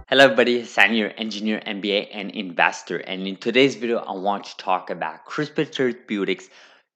Hello everybody, Sam here, engineer, MBA, and investor. And in today's video, I want to talk about CRISPR Therapeutics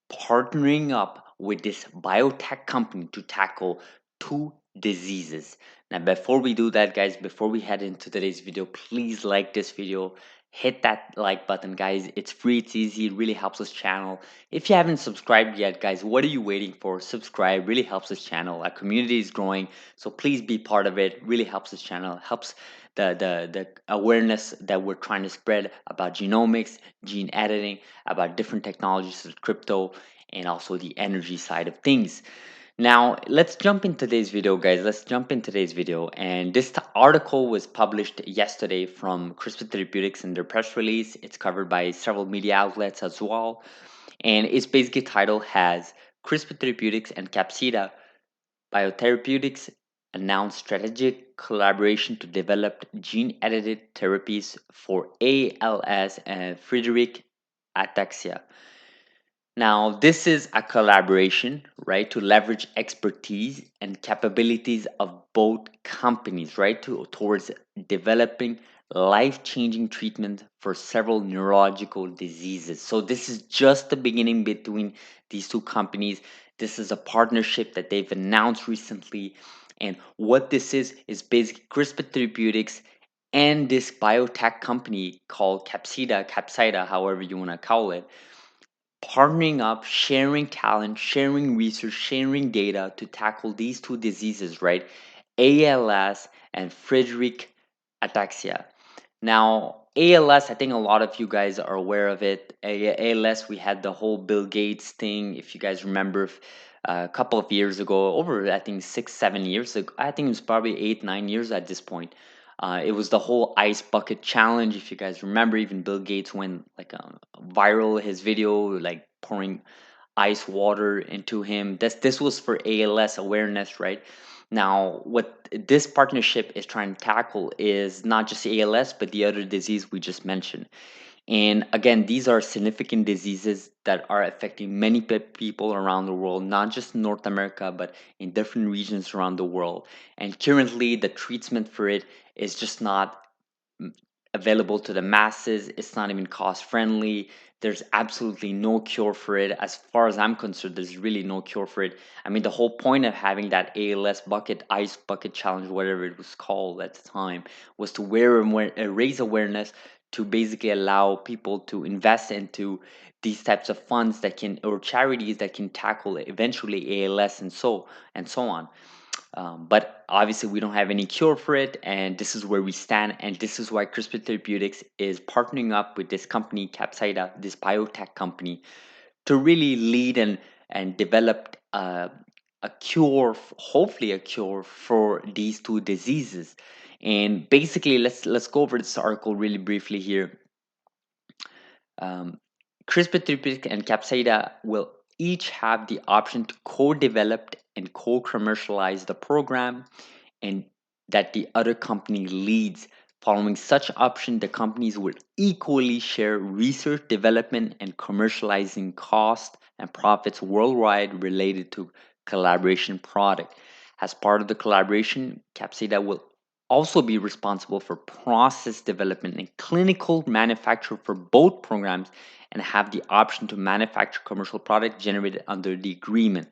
partnering up with this biotech company to tackle two diseases. Now, before we do that, guys, before we head into today's video, please like this video. Hit that like button, guys. It's free, it's easy, it really helps us channel. If you haven't subscribed yet, guys, what are you waiting for? Subscribe, really helps us channel. Our community is growing, so please be part of it. Really helps us channel, helps the awareness that we're trying to spread about genomics, gene editing, about different technologies such as crypto, and also the energy side of things. Now, let's jump in today's video, guys. Let's jump in today's video. And this article was published yesterday from CRISPR Therapeutics in their press release. It's covered by several media outlets as well. And its basically title has CRISPR Therapeutics and Capsida Biotherapeutics announced strategic collaboration to develop gene edited therapies for ALS and Friedreich ataxia. Now, this is a collaboration, right, to leverage expertise and capabilities of both companies, right, towards developing life-changing treatment for several neurological diseases. So this is just the beginning between these two companies. This is a partnership that they've announced recently, and what this is basically CRISPR Therapeutics and this biotech company called Capsida, however you want to call it, partnering up, sharing talent, sharing research, sharing data to tackle these two diseases, right? ALS and Friedreich ataxia. Now, ALS, I think a lot of you guys are aware of it. ALS, we had the whole Bill Gates thing, if you guys remember, a couple of years ago, over I think 6, 7 years ago. I think it was probably 8, 9 years at this point. It was the whole ice bucket challenge. If you guys remember, even Bill Gates went like viral. His video, like pouring ice water into him. This was for ALS awareness, right? Now, what this partnership is trying to tackle is not just ALS, but the other disease we just mentioned. And again, these are significant diseases that are affecting many people around the world, not just in North America, but in different regions around the world. And currently, the treatment for it is just not available to the masses. It's not even cost friendly. There's absolutely no cure for it. As far as I'm concerned, there's really no cure for it. I mean, the whole point of having that ALS bucket, ice bucket challenge, whatever it was called at the time, was to raise awareness to basically allow people to invest into these types of funds that can, or charities that can tackle eventually ALS and so on. But obviously, we don't have any cure for it, and this is where we stand. And this is why CRISPR Therapeutics is partnering up with this company, Capsida, this biotech company, to really lead and develop a cure, hopefully a cure for these two diseases. And basically, let's go over this article really briefly here. Um, CRISPR Therapeutics and Capsida will each have the option to co-develop and co-commercialize the program, and that the other company leads. Following such option, the companies will equally share research, development, and commercializing costs and profits worldwide related to collaboration product. As part of the collaboration, Capsida will also be responsible for process development and clinical manufacture for both programs and have the option to manufacture commercial product generated under the agreement.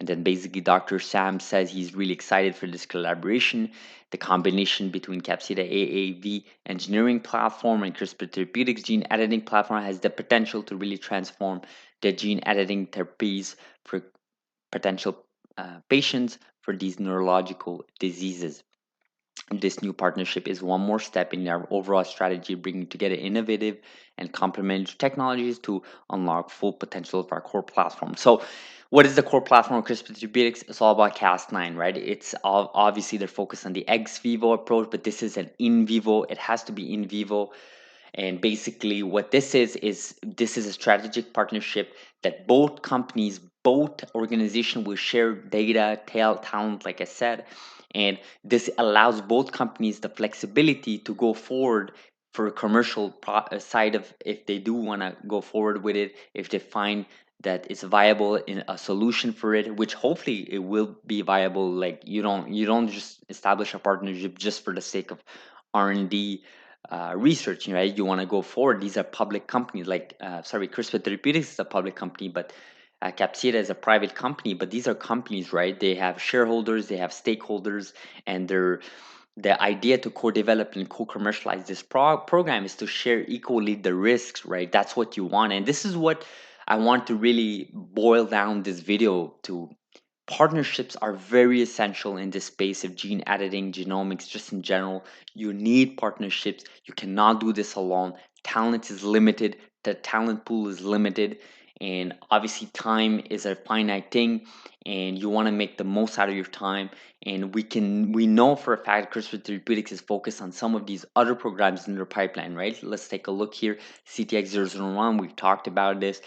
And then basically, Dr. Sam says he's really excited for this collaboration. The combination between Capsida AAV engineering platform and CRISPR Therapeutics gene editing platform has the potential to really transform the gene editing therapies for potential patients for these neurological diseases. This new partnership is one more step in our overall strategy, bringing together innovative and complementary technologies to unlock full potential of our core platform. So, what is the core platform of CRISPR Therapeutics? It's all about Cas9, right? It's obviously they're focused on the ex vivo approach, but this is an in vivo. It has to be in vivo. And basically, what this is a strategic partnership that both companies, both organizations will share data, talent, like I said, and this allows both companies the flexibility to go forward for a commercial side of if they do want to go forward with it, if they find that it's viable in a solution for it, which hopefully it will be viable. Like you don't just establish a partnership just for the sake of R&D research, right? You want to go forward. These are public companies, like CRISPR Therapeutics is a public company, but Capsida is a private company. But these are companies, right? They have shareholders, they have stakeholders, and the idea to co-develop and co-commercialize this program is to share equally the risks, right? That's what you want, and this is what I want to really boil down this video to. Partnerships are very essential in this space of gene editing, genomics, just in general. You need partnerships. You cannot do this alone. Talent is limited, the talent pool is limited, and obviously, time is a finite thing, and you want to make the most out of your time. And we know for a fact CRISPR Therapeutics is focused on some of these other programs in their pipeline, right? Let's take a look here. CTX001, we've talked about this.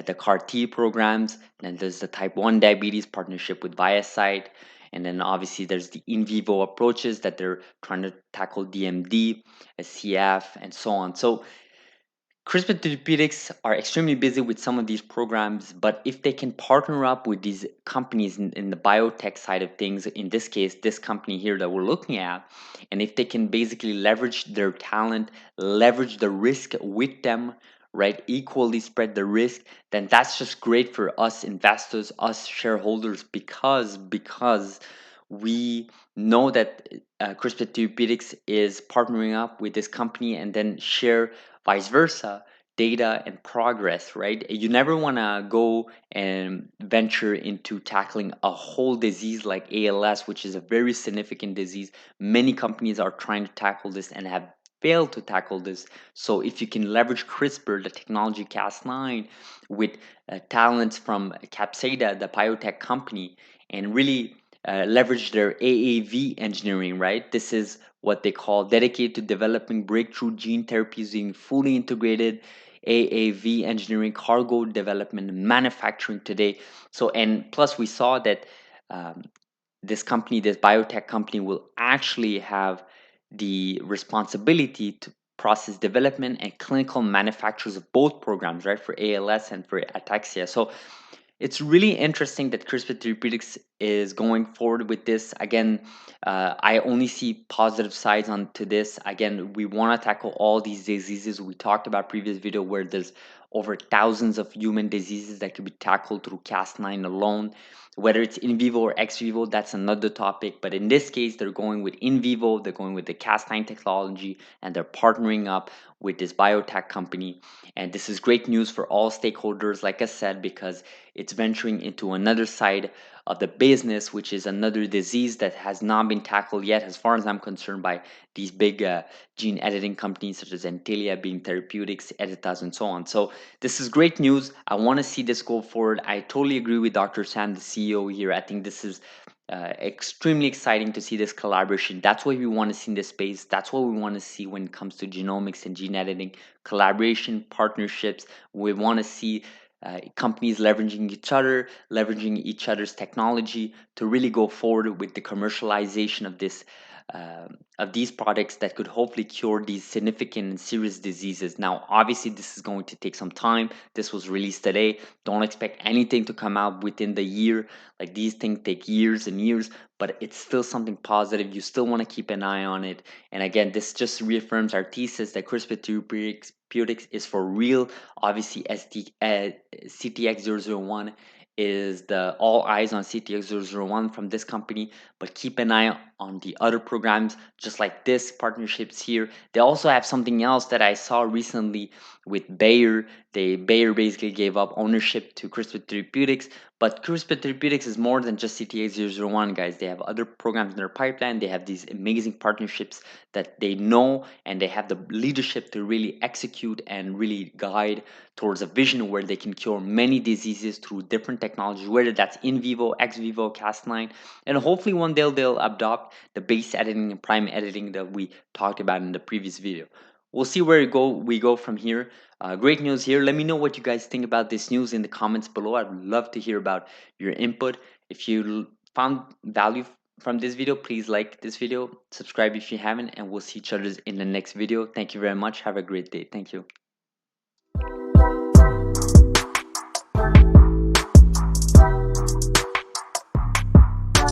The CAR T programs, and there's the type 1 diabetes partnership with ViaCyte. And then obviously there's the in vivo approaches that they're trying to tackle DMD, CF, and so on. So CRISPR Therapeutics are extremely busy with some of these programs, but if they can partner up with these companies in the biotech side of things, in this case, this company here that we're looking at, and if they can basically leverage their talent, leverage the risk with them, right, equally spread the risk, then that's just great for us investors, us shareholders, because we know that CRISPR Therapeutics is partnering up with this company and then share vice versa data and progress, right? You never want to go and venture into tackling a whole disease like ALS, which is a very significant disease. Many companies are trying to tackle this and have failed to tackle this. So if you can leverage CRISPR, the technology Cas9, with talents from Capsida, the biotech company, and really leverage their AAV engineering, right? This is what they call dedicated to developing breakthrough gene therapies using fully integrated AAV engineering, cargo development, and manufacturing today. So, and plus, we saw that um, this company, this biotech company, will actually have the responsibility to process development and clinical manufacturers of both programs, right, for ALS and for ataxia. So it's really interesting that CRISPR Therapeutics is going forward with this. Again, I only see positive sides onto this. Again, we want to tackle all these diseases. We talked about previous video where there's over thousands of human diseases that could be tackled through Cas9 alone. Whether it's in vivo or ex vivo, that's another topic. But in this case, they're going with in vivo, they're going with the Cas9 technology, and they're partnering up with this biotech company. And this is great news for all stakeholders, like I said, because it's venturing into another side of the business, which is another disease that has not been tackled yet, as far as I'm concerned, by these big gene editing companies such as Antilia, being Therapeutics, Editas, and so on. So this is great news. I want to see this go forward. I totally agree with Dr. Sam, the CEO here. I think this is extremely exciting to see this collaboration. That's what we want to see in this space. That's what we want to see when it comes to genomics and gene editing, collaboration, partnerships. We want to see companies leveraging each other, leveraging each other's technology to really go forward with the commercialization of this of these products that could hopefully cure these significant and serious diseases. Now, obviously, this is going to take some time. This was released today. Don't expect anything to come out within the year. Like these things take years and years, but it's still something positive. You still want to keep an eye on it. And again, this just reaffirms our thesis that CRISPR Therapeutics is for real. Obviously, CTX001 is the all eyes on CTX001 from this company, but keep an eye on the other programs just like this partnerships here. They also have something else that I saw recently with Bayer. Bayer basically gave up ownership to CRISPR Therapeutics, but CRISPR Therapeutics is more than just CTX001, guys. They have other programs in their pipeline. They have these amazing partnerships that they know, and they have the leadership to really execute and really guide towards a vision where they can cure many diseases through different technologies, whether that's in vivo, ex vivo, Cas9, and hopefully one day they'll adopt the base editing and prime editing that we talked about in the previous video. We'll see where we go from here. Great news here. Let me know what you guys think about this news in the comments below. I'd love to hear about your input. If you found value from this video, please like this video, subscribe if you haven't, and we'll see each other in the next video. Thank you very much. Have a great day. Thank you.